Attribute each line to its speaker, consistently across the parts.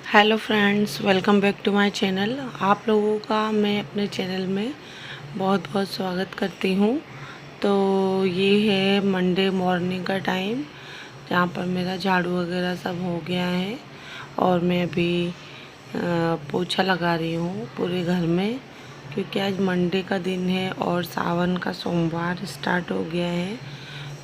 Speaker 1: Hello friends, welcome back to my channel. आप लोगों का मैं अपने चैनल में बहुत बहुत स्वागत करती हूँ। तो ये है मंडे मॉर्निंग का टाइम, जहाँ पर मेरा झाड़ू वगैरह सब हो गया है और मैं अभी पोछा लगा रही हूँ पूरे घर में, क्योंकि आज मंडे का दिन है और सावन का सोमवार स्टार्ट हो गया है।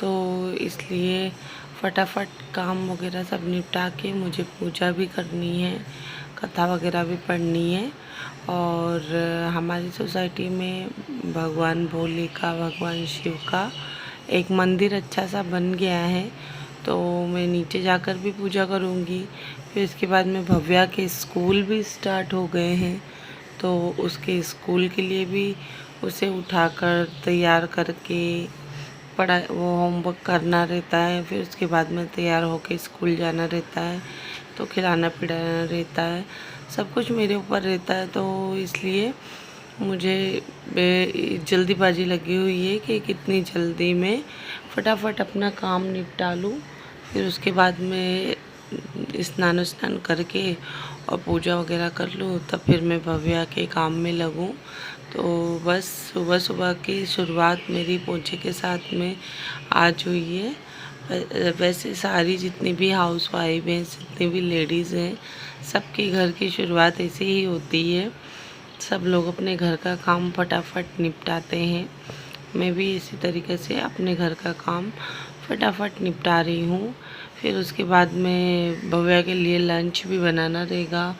Speaker 1: तो इसलिए फटाफट काम वगैरह सब निपटा के मुझे पूजा भी करनी है, कथा वगैरह भी पढ़नी है। और हमारी सोसाइटी में भगवान भोले का, भगवान शिव का एक मंदिर अच्छा सा बन गया है, तो मैं नीचे जाकर भी पूजा करूँगी। फिर इसके बाद में भव्या के स्कूल भी स्टार्ट हो गए हैं, तो उसके स्कूल के लिए भी उसे उठाकर तैयार करके पढ़ा वो होमवर्क करना रहता है। फिर उसके बाद में तैयार होके स्कूल जाना रहता है, तो खिलाना पिलाना रहता है, सब कुछ मेरे ऊपर रहता है। तो इसलिए मुझे जल्दीबाजी लगी हुई है कि कितनी जल्दी में फटाफट अपना काम निपटा लूँ। फिर उसके बाद में स्नान स्नान करके और पूजा वगैरह कर लूँ, तब फिर मैं भव्या के काम में लगूँ। तो बस सुबह सुबह की शुरुआत मेरी पोछे के साथ में आज हुई है। वैसे सारी जितनी भी हाउस वाइफ हैं, जितनी भी लेडीज़ हैं, सबके घर की शुरुआत ऐसे ही होती है। सब लोग अपने घर का काम फटाफट निपटाते हैं। मैं भी इसी तरीके से अपने घर का काम फटाफट निपटा रही हूँ। फिर उसके बाद में भव्या के लिए लंच भी बनाना रहेगा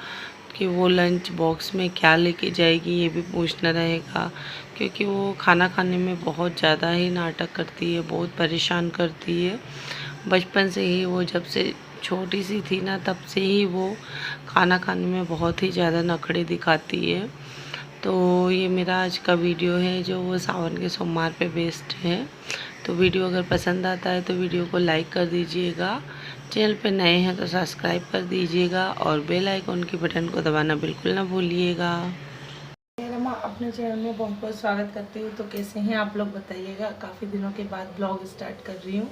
Speaker 1: कि वो लंच बॉक्स में क्या लेके जाएगी, ये भी पूछना रहेगा, क्योंकि वो खाना खाने में बहुत ज़्यादा ही नाटक करती है, बहुत परेशान करती है। बचपन से ही वो, जब से छोटी सी थी ना, तब से ही वो खाना खाने में बहुत ही ज़्यादा नखरे दिखाती है। तो ये मेरा आज का वीडियो है जो वो सावन के सोमवार पे बेस्ड है। तो वीडियो अगर पसंद आता है तो वीडियो को लाइक कर दीजिएगा, चैनल पे नए हैं तो सब्सक्राइब कर दीजिएगा और बेल आइकन की बटन को दबाना बिल्कुल ना भूलिएगा। मैं अपने चैनल में बहुत बहुत स्वागत करती हूँ। तो कैसे हैं आप लोग बताइएगा। काफ़ी दिनों के बाद ब्लॉग स्टार्ट कर रही हूँ।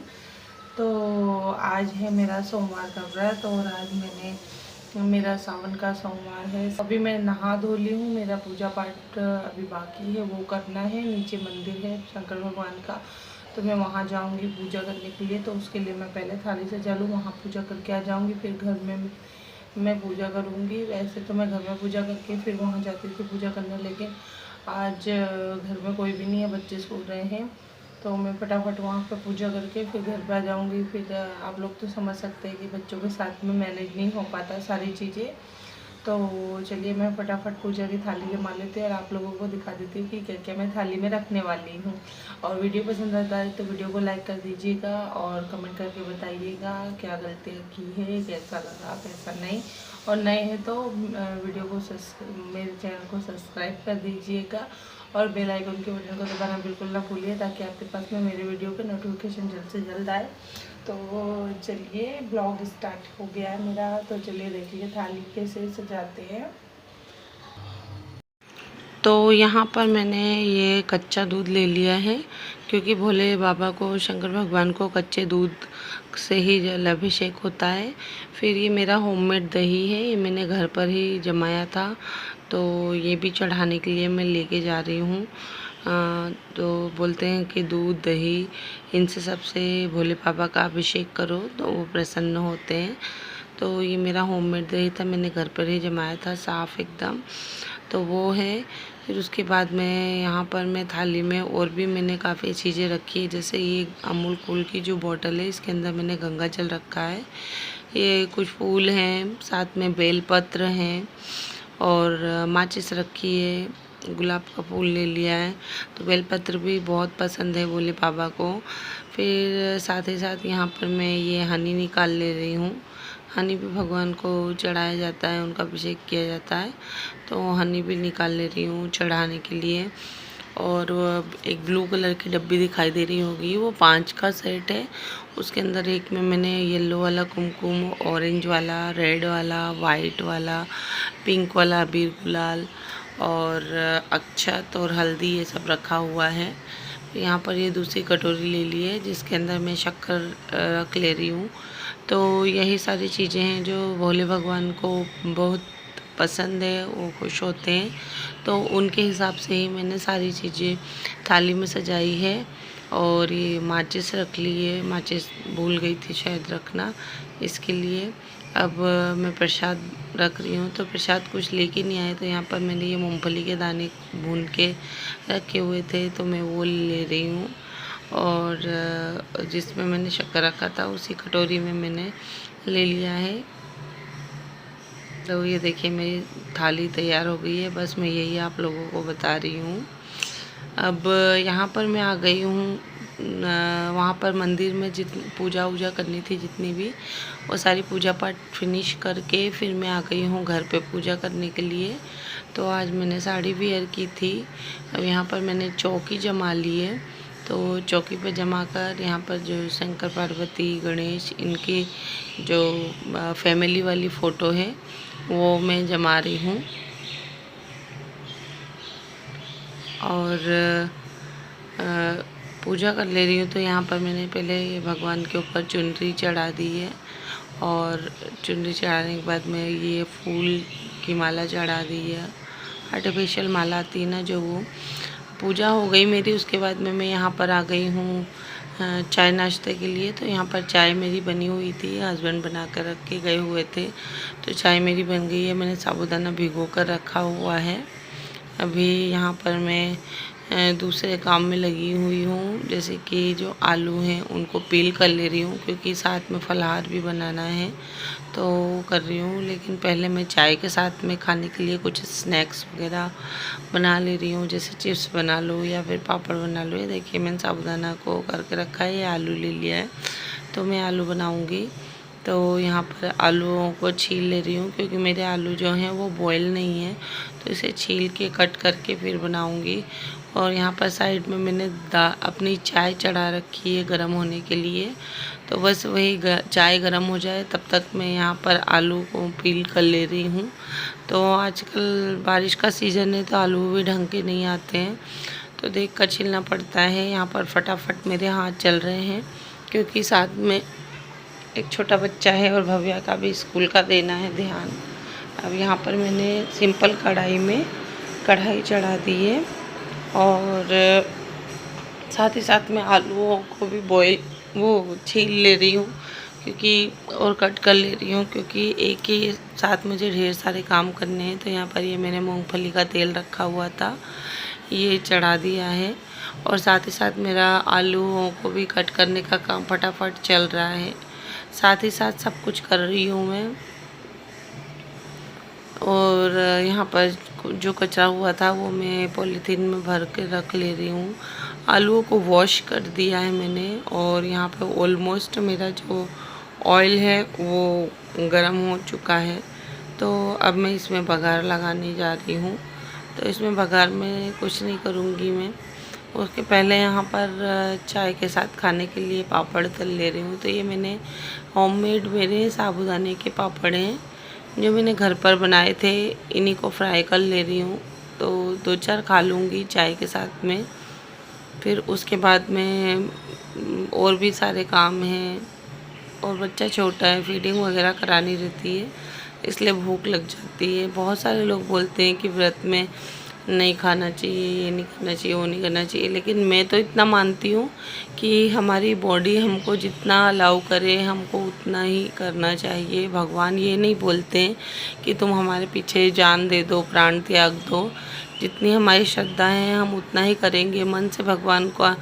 Speaker 1: तो आज है मेरा सोमवार का व्रत और आज मेरा सावन का सोमवार है। अभी मैं नहा धो ली हूँ, मेरा पूजा पाठ अभी बाकी है, वो करना है। नीचे मंदिर है शंकर भगवान का, तो मैं वहाँ जाऊँगी पूजा करने के लिए। तो उसके लिए मैं पहले थाली सजा लूँ, वहाँ पूजा करके आ जाऊँगी। फिर घर में मैं पूजा करूँगी। वैसे तो मैं घर में पूजा करके फिर वहाँ जाती थी पूजा करने, लेकिन आज घर में कोई भी नहीं है, बच्चे सो रहे हैं, तो मैं फटाफट वहाँ पर पूजा करके फिर घर पर आ जाऊँगी। फिर आप लोग तो समझ सकते हैं कि बच्चों के साथ में मैनेज नहीं हो पाता सारी चीज़ें। तो चलिए मैं फटाफट पूजा की थाली जमा लेती हूँ और आप लोगों को दिखा देती हूँ कि क्या क्या मैं थाली में रखने वाली हूँ। और वीडियो पसंद आता है तो वीडियो को लाइक कर दीजिएगा और कमेंट करके बताइएगा क्या गलतियाँ की है, कैसा लगा, कैसा नहीं। और नए हैं तो वीडियो को मेरे चैनल को सब्सक्राइब कर दीजिएगा और बेल आइकन के बटन को दबाना बिल्कुल ना भूलिए, ताकि आपके पास में मेरे वीडियो के नोटिफिकेशन जल्द से जल्द आए। तो चलिए ब्लॉग स्टार्ट हो गया है मेरा, तो चलिए देखिए थाली कैसे सजाते हैं। तो यहाँ पर मैंने ये कच्चा दूध ले लिया है, क्योंकि भोले बाबा को, शंकर भगवान को कच्चे दूध से ही जल अभिषेक होता है। फिर ये मेरा होममेड दही है, ये मैंने घर पर ही जमाया था, तो ये भी चढ़ाने के लिए मैं लेके जा रही हूँ। तो बोलते हैं कि दूध दही इनसे सबसे भोले बाबा का अभिषेक करो तो वो प्रसन्न होते हैं। तो ये मेरा होममेड दही था, मैंने घर पर ही जमाया था, साफ़ एकदम। तो वो है। फिर उसके बाद में यहाँ पर मैं थाली में और भी मैंने काफ़ी चीज़ें रखी है, जैसे ये अमूल कूल की जो बॉटल है, इसके अंदर मैंने गंगा जल रखा है। ये कुछ फूल हैं, साथ में बेलपत्र हैं और माचिस रखी है, गुलाब का फूल ले लिया है। तो बेलपत्र भी बहुत पसंद है भोले बाबा को। फिर साथ ही साथ यहाँ पर मैं ये हनी निकाल ले रही हूँ। हनी भी भगवान को चढ़ाया जाता है, उनका अभिषेक किया जाता है, तो हनी भी निकाल ले रही हूँ चढ़ाने के लिए। और एक ब्लू कलर की डब्बी दिखाई दे रही होगी, वो 5 का सेट है। उसके अंदर एक में मैंने येलो वाला कुमकुम, ऑरेंज वाला, रेड वाला, वाइट वाला, पिंक वाला अबीर गुलाल और अक्षत और हल्दी ये सब रखा हुआ है। यहाँ पर ये दूसरी कटोरी ले ली है, जिसके अंदर मैं शक्कर रख ले रही हूँ, तो यही सारी चीज़ें हैं जो भोले भगवान को बहुत पसंद है, वो खुश होते हैं। तो उनके हिसाब से ही मैंने सारी चीज़ें थाली में सजाई है। और ये माचिस रख ली है, माचिस भूल गई थी शायद रखना, इसके लिए अब मैं प्रसाद रख रही हूँ। तो प्रसाद कुछ लेके नहीं आए, तो यहाँ पर मैंने ये मूंगफली के दाने भून के रखे हुए थे, तो मैं वो ले रही हूँ। और जिसमें मैंने शक्कर रखा था उसी कटोरी में मैंने ले लिया है। तो ये देखिए मेरी थाली तैयार हो गई है, बस मैं यही आप लोगों को बता रही हूँ। अब यहाँ पर मैं आ गई हूँ, वहाँ पर मंदिर में जितनी पूजा वूजा करनी थी, जितनी भी वो सारी पूजा पाठ फिनिश करके फिर मैं आ गई हूँ घर पे पूजा करने के लिए। तो आज मैंने साड़ी वेयर की थी। अब यहाँ पर मैंने चौकी जमा ली है, तो चौकी पे जमा कर यहाँ पर जो शंकर पार्वती गणेश इनकी जो फैमिली वाली फ़ोटो है वो मैं जमा रही हूँ। और पूजा कर ले रही हूँ। तो यहाँ पर मैंने पहले ये भगवान के ऊपर चुनरी चढ़ा दी है, और चुनरी चढ़ाने के बाद में ये फूल की माला चढ़ा दी है। आर्टिफिशियल माला आती है ना जो, वो पूजा हो गई मेरी। उसके बाद में मैं यहाँ पर आ गई हूँ चाय नाश्ते के लिए। तो यहाँ पर चाय मेरी बनी हुई थी, हस्बैंड बना कर रख के गए हुए थे, तो चाय मेरी बन गई है। मैंने साबूदाना भिगो कर रखा हुआ है। अभी यहाँ पर मैं दूसरे काम में लगी हुई हूँ, जैसे कि जो आलू हैं उनको पील कर ले रही हूँ, क्योंकि साथ में फलाहार भी बनाना है तो कर रही हूँ। लेकिन पहले मैं चाय के साथ में खाने के लिए कुछ स्नैक्स वगैरह बना ले रही हूँ, जैसे चिप्स बना लो या फिर पापड़ बना लो। ये देखिए मैंने साबूदाना को करके रखा है, ये आलू ले लिया है, तो मैं आलू बनाऊँगी। तो यहाँ पर आलूओं को छील ले रही हूँ, क्योंकि मेरे आलू जो हैं वो बॉयल नहीं है, तो इसे छील के कट करके फिर बनाऊँगी। और यहाँ पर साइड में मैंने अपनी चाय चढ़ा रखी है गरम होने के लिए, तो बस वही चाय गरम हो जाए तब तक मैं यहाँ पर आलू को पील कर ले रही हूँ। तो आजकल बारिश का सीज़न है, तो आलू भी ढंग के नहीं आते हैं, तो देख कर छीलना पड़ता है। यहाँ पर फटाफट मेरे हाथ चल रहे हैं, क्योंकि साथ में एक छोटा बच्चा है और भव्या का भी स्कूल का देना है ध्यान। अब यहाँ पर मैंने सिंपल कढ़ाई में कढ़ाई चढ़ा दी है, और साथ ही साथ में आलूओं को भी वो छील ले रही हूँ, क्योंकि और कट कर ले रही हूँ, क्योंकि एक ही साथ मुझे ढेर सारे काम करने हैं। तो यहाँ पर ये मैंने मूंगफली का तेल रखा हुआ था, ये चढ़ा दिया है, और साथ ही साथ मेरा आलूओं को भी कट करने का काम फटाफट चल रहा है। साथ ही साथ सब कुछ कर रही हूँ मैं। और यहाँ पर जो कचरा हुआ था वो मैं पॉलीथीन में भर के रख ले रही हूँ। आलूओं को वॉश कर दिया है मैंने, और यहाँ पे ऑलमोस्ट मेरा जो ऑयल है वो गर्म हो चुका है। तो अब मैं इसमें बघार लगाने जा रही हूँ। तो इसमें बघार में कुछ नहीं करूँगी मैं, उसके पहले यहाँ पर चाय के साथ खाने के लिए पापड़ तल ले रही हूँ। तो ये मैंने होममेड मेरे साबूदाने के पापड़ हैं, जो मैंने घर पर बनाए थे, इन्हीं को फ्राई कर ले रही हूँ। तो 2-4 खा लूँगी चाय के साथ में। फिर उसके बाद में और भी सारे काम हैं, और बच्चा छोटा है, फीडिंग वगैरह करानी रहती है, इसलिए भूख लग जाती है। बहुत सारे लोग बोलते हैं कि व्रत में नहीं खाना चाहिए, ये नहीं करना चाहिए, वो नहीं करना चाहिए, लेकिन मैं तो इतना मानती हूँ कि हमारी बॉडी हमको जितना अलाउ करे हमको उतना ही करना चाहिए। भगवान ये नहीं बोलते हैं कि तुम हमारे पीछे जान दे दो, प्राण त्याग दो। जितनी हमारी श्रद्धा है हम उतना ही करेंगे। मन से भगवान का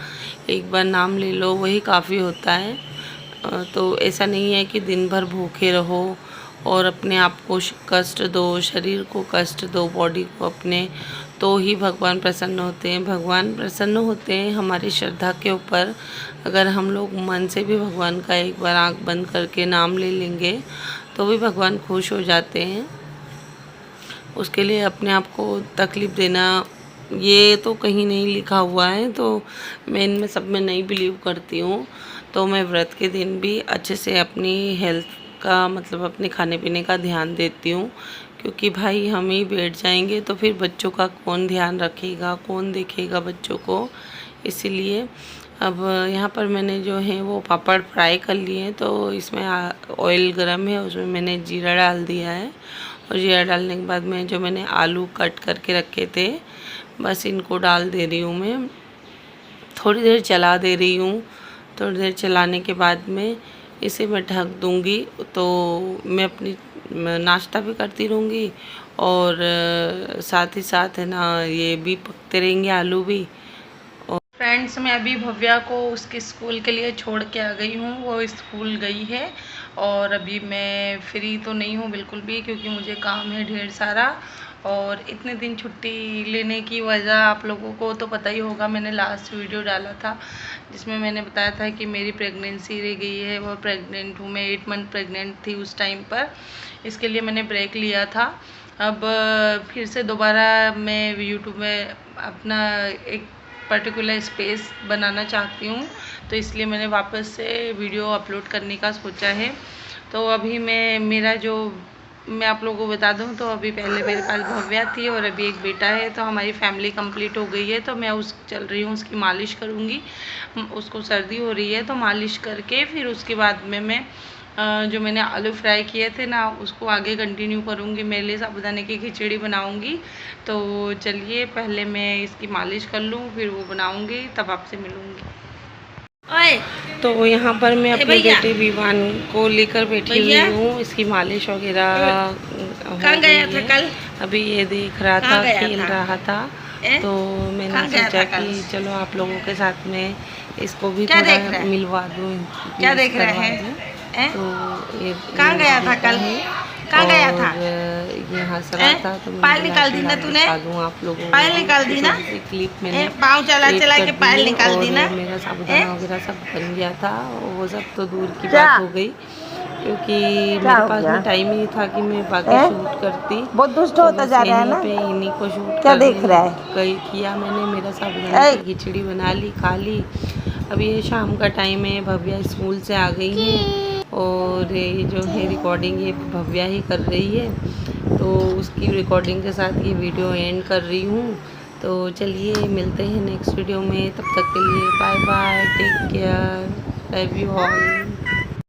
Speaker 1: एक बार नाम ले लो, वही काफ़ी होता है। तो ऐसा नहीं है कि दिन भर भूखे रहो और अपने आप को कष्ट दो, शरीर को कष्ट दो, बॉडी को अपने, तो ही भगवान प्रसन्न होते हैं। भगवान प्रसन्न होते हैं हमारी श्रद्धा के ऊपर। अगर हम लोग मन से भी भगवान का एक बार आंख बंद करके नाम ले लेंगे तो भी भगवान खुश हो जाते हैं। उसके लिए अपने आप को तकलीफ़ देना, ये तो कहीं नहीं लिखा हुआ है, तो मैं इनमें सब में नहीं बिलीव करती हूँ। तो मैं व्रत के दिन भी अच्छे से अपनी हेल्थ का, मतलब अपने खाने पीने का ध्यान देती हूँ, क्योंकि भाई हम ही बैठ जाएंगे तो फिर बच्चों का कौन ध्यान रखेगा, कौन देखेगा बच्चों को। इसीलिए अब यहाँ पर मैंने जो है वो पापड़ फ्राई कर लिए हैं, तो इसमें ऑयल गरम है, उसमें मैंने जीरा डाल दिया है। और जीरा डालने के बाद में जो मैंने आलू कट करके रखे थे, बस इनको डाल दे रही हूँ मैं। थोड़ी देर चला दे रही हूँ। थोड़ी देर चलाने के बाद में इसे मैं ढक दूँगी, तो मैं अपनी नाश्ता भी करती रहूँगी और साथ ही साथ है ना ये भी पकते रहेंगे आलू भी। और फ्रेंड्स, मैं अभी भव्या को उसके स्कूल के लिए छोड़ के आ गई हूँ। वो स्कूल गई है और अभी मैं फ्री तो नहीं हूँ बिल्कुल भी, क्योंकि मुझे काम है ढेर सारा। और इतने दिन छुट्टी लेने की वजह आप लोगों को तो पता ही होगा, मैंने लास्ट वीडियो डाला था जिसमें मैंने बताया था कि मेरी प्रेगनेंसी रह गई है। वो प्रेग्नेंट हूँ मैं, 8 मंथ प्रेग्नेंट थी उस टाइम पर। इसके लिए मैंने ब्रेक लिया था। अब फिर से दोबारा मैं यूट्यूब में अपना एक पर्टिकुलर स्पेस बनाना चाहती हूँ, तो इसलिए मैंने वापस से वीडियो अपलोड करने का सोचा है। तो अभी मैं आप लोगों को बता दूं, तो अभी पहले मेरे पास भव्या थी और अभी एक बेटा है, तो हमारी फैमिली कंप्लीट हो गई है। तो मैं चल रही हूँ, उसकी मालिश करूँगी। उसको सर्दी हो रही है, तो मालिश करके फिर उसके बाद में मैं जो मैंने आलू फ्राई किए थे ना, उसको आगे कंटिन्यू करूँगी। मेरे लिए साबूदाने की खिचड़ी बनाऊँगी। तो चलिए पहले मैं इसकी मालिश कर लूँ, फिर वो बनाऊँगी, तब आपसे मिलूँगी। तो यहाँ पर मैं अपने बेटे विवान को लेकर बैठी हुई हूँ। इसकी मालिश वगैरह हो गई है। कल अभी ये देख रहा था, खेल रहा था, तो मैंने सोचा कि चलो आप लोगों के साथ में इसको भी थोड़ा मिलवा दूँ। क्या देख रहे हैं? तो ये कहाँ गया था कल? कहाँ गया था? ये हंस रहा था, तो
Speaker 2: पायल निकाल दी ना तूने?
Speaker 1: आप लोगों को
Speaker 2: पायल निकाल दी ना?
Speaker 1: क्लिप मैंने
Speaker 2: पाँव चला चला के पायल निकाल दी ना?
Speaker 1: मेरा साबुदाना वगैरह सब बन गया था। वो सब तो दूर की बात हो गई, क्योंकि मेरे पास में टाइम ही नहीं था कि मैं बाकी शूट करती।
Speaker 2: बहुत दुष्ट होता जा रहा है ना?
Speaker 1: पे इन्हीं को शूट
Speaker 2: क्या देख रहा है?
Speaker 1: किया मैंने। मेरा साबुदाना की खिचड़ी बना ली, खा ली। अभी ये शाम का टाइम है, भव्या स्कूल से आ गई है और ये जो है रिकॉर्डिंग ये भव्या ही कर रही है, तो उसकी रिकॉर्डिंग के साथ ये वीडियो एंड कर रही हूँ। तो चलिए मिलते हैं नेक्स्ट वीडियो में, तब तक के लिए bye bye, take care, love you all.